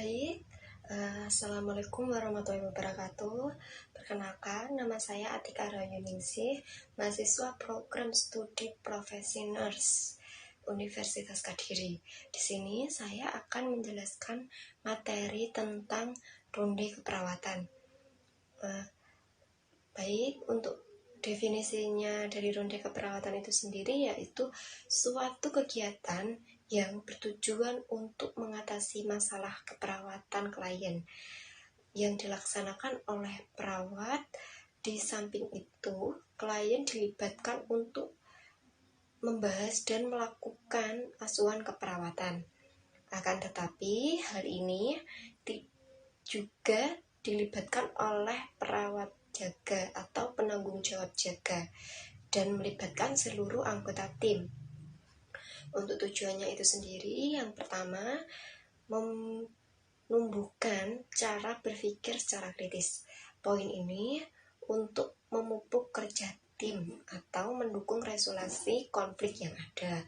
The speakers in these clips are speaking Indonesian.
Baik, Assalamualaikum warahmatullahi wabarakatuh. Perkenalkan, nama saya Atika Rayuningsih, mahasiswa program studi profesi nurse Universitas Kediri. Di sini saya akan menjelaskan materi tentang ronde keperawatan. Baik, untuk definisinya dari ronde keperawatan itu sendiri yaitu suatu kegiatan yang bertujuan untuk mengatasi masalah keperawatan klien yang dilaksanakan oleh perawat. Di samping itu, klien dilibatkan untuk membahas dan melakukan asuhan keperawatan. Akan tetapi, hal ini juga dilibatkan oleh perawat jaga atau penanggung jawab jaga dan melibatkan seluruh anggota tim. Untuk tujuannya itu sendiri, yang pertama, menumbuhkan cara berpikir secara kritis. Poin ini untuk memupuk kerja tim atau mendukung resolusi konflik yang ada.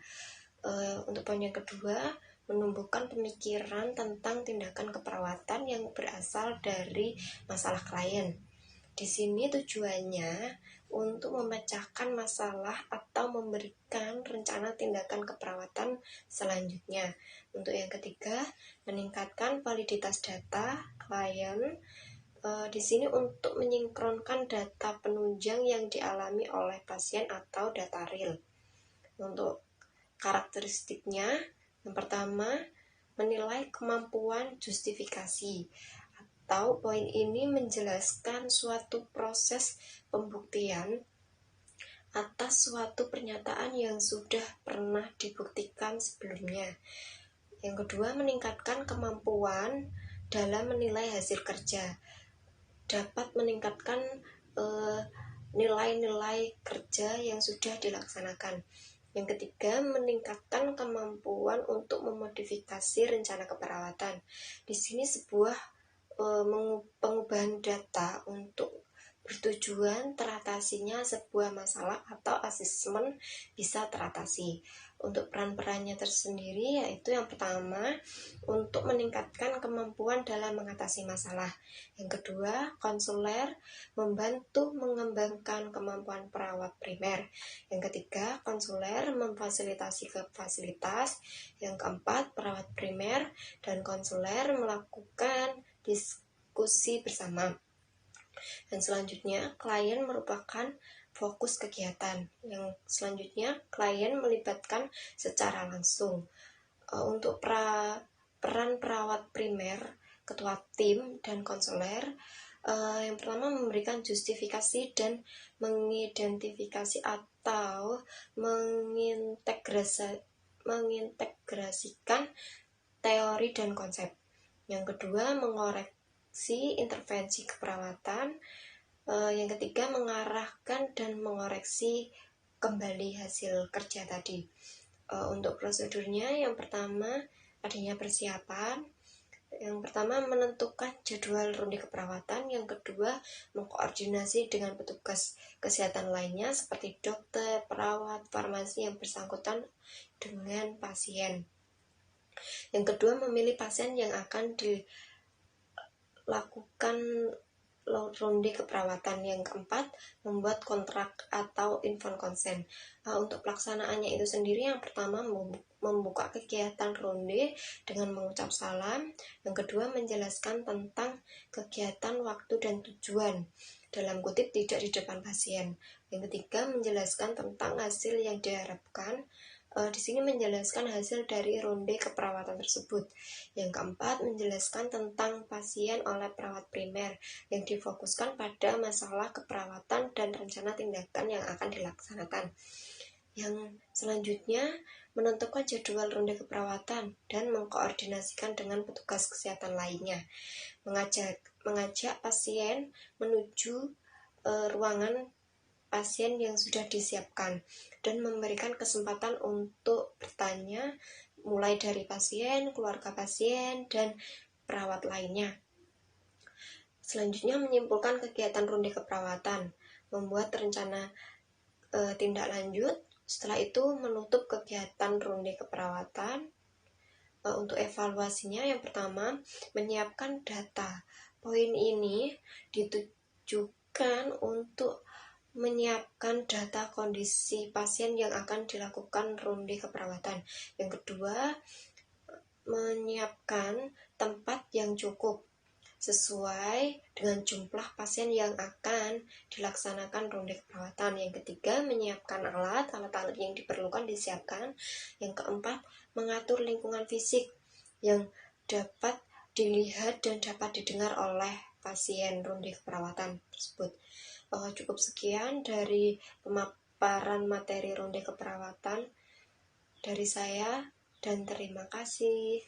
Untuk poin yang kedua, menumbuhkan pemikiran tentang tindakan keperawatan yang berasal dari masalah klien. Di sini tujuannya untuk memecahkan masalah atau memberikan rencana tindakan keperawatan selanjutnya. Untuk yang ketiga, meningkatkan validitas data klien. Di sini untuk menyinkronkan data penunjang yang dialami oleh pasien atau data real. Untuk karakteristiknya, yang pertama, menilai kemampuan justifikasi. Atau poin ini menjelaskan suatu proses pembuktian atas suatu pernyataan yang sudah pernah dibuktikan sebelumnya. Yang kedua, meningkatkan kemampuan dalam menilai hasil kerja. Dapat meningkatkan nilai-nilai kerja yang sudah dilaksanakan. Yang ketiga, meningkatkan kemampuan untuk memodifikasi rencana keperawatan. Di sini sebuah pengubahan data untuk bertujuan teratasinya sebuah masalah atau asesmen bisa teratasi. Untuk peran-perannya tersendiri yaitu yang pertama, untuk meningkatkan kemampuan dalam mengatasi masalah. Yang kedua, konselor membantu mengembangkan kemampuan perawat primer. Yang ketiga, konselor memfasilitasi ke fasilitas. Yang keempat, perawat primer dan konselor melakukan diskusi bersama. Dan selanjutnya, klien merupakan fokus kegiatan. Yang selanjutnya, klien melibatkan secara langsung. Untuk peran perawat primer, ketua tim, dan konselor, yang pertama memberikan justifikasi dan mengidentifikasi atau mengintegrasikan teori dan konsep. Yang kedua, mengoreksi intervensi keperawatan. Yang ketiga, mengarahkan dan mengoreksi kembali hasil kerja tadi. Untuk prosedurnya, yang pertama, adanya persiapan. Yang pertama, menentukan jadwal ronde keperawatan. Yang kedua, mengkoordinasi dengan petugas kesehatan lainnya seperti dokter, perawat, farmasi yang bersangkutan dengan pasien. Yang kedua, memilih pasien yang akan dilakukan ronde keperawatan. Yang keempat, membuat kontrak atau informed consent. Untuk pelaksanaannya itu sendiri, yang pertama membuka kegiatan ronde dengan mengucap salam. Yang kedua, menjelaskan tentang kegiatan, waktu, dan tujuan, dalam kutip tidak di depan pasien. Yang ketiga, menjelaskan tentang hasil yang diharapkan. Di sini menjelaskan hasil dari ronde keperawatan tersebut. Yang keempat, menjelaskan tentang pasien oleh perawat primer yang difokuskan pada masalah keperawatan dan rencana tindakan yang akan dilaksanakan. Yang selanjutnya, menentukan jadwal ronde keperawatan dan mengkoordinasikan dengan petugas kesehatan lainnya. Mengajak pasien menuju ruangan pasien yang sudah disiapkan dan memberikan kesempatan untuk bertanya mulai dari pasien, keluarga pasien, dan perawat lainnya. Selanjutnya, menyimpulkan kegiatan ronde keperawatan, membuat rencana tindak lanjut. Setelah itu, menutup kegiatan ronde keperawatan. Untuk evaluasinya, yang pertama, menyiapkan data. Poin ini ditujukan untuk menyiapkan data kondisi pasien yang akan dilakukan ronde keperawatan. Yang kedua, menyiapkan tempat yang cukup sesuai dengan jumlah pasien yang akan dilaksanakan ronde keperawatan. Yang ketiga, menyiapkan alat-alat yang diperlukan disiapkan. Yang keempat, mengatur lingkungan fisik yang dapat dilihat dan dapat didengar oleh pasien ronde keperawatan tersebut. Cukup sekian dari pemaparan materi ronde keperawatan dari saya, dan terima kasih.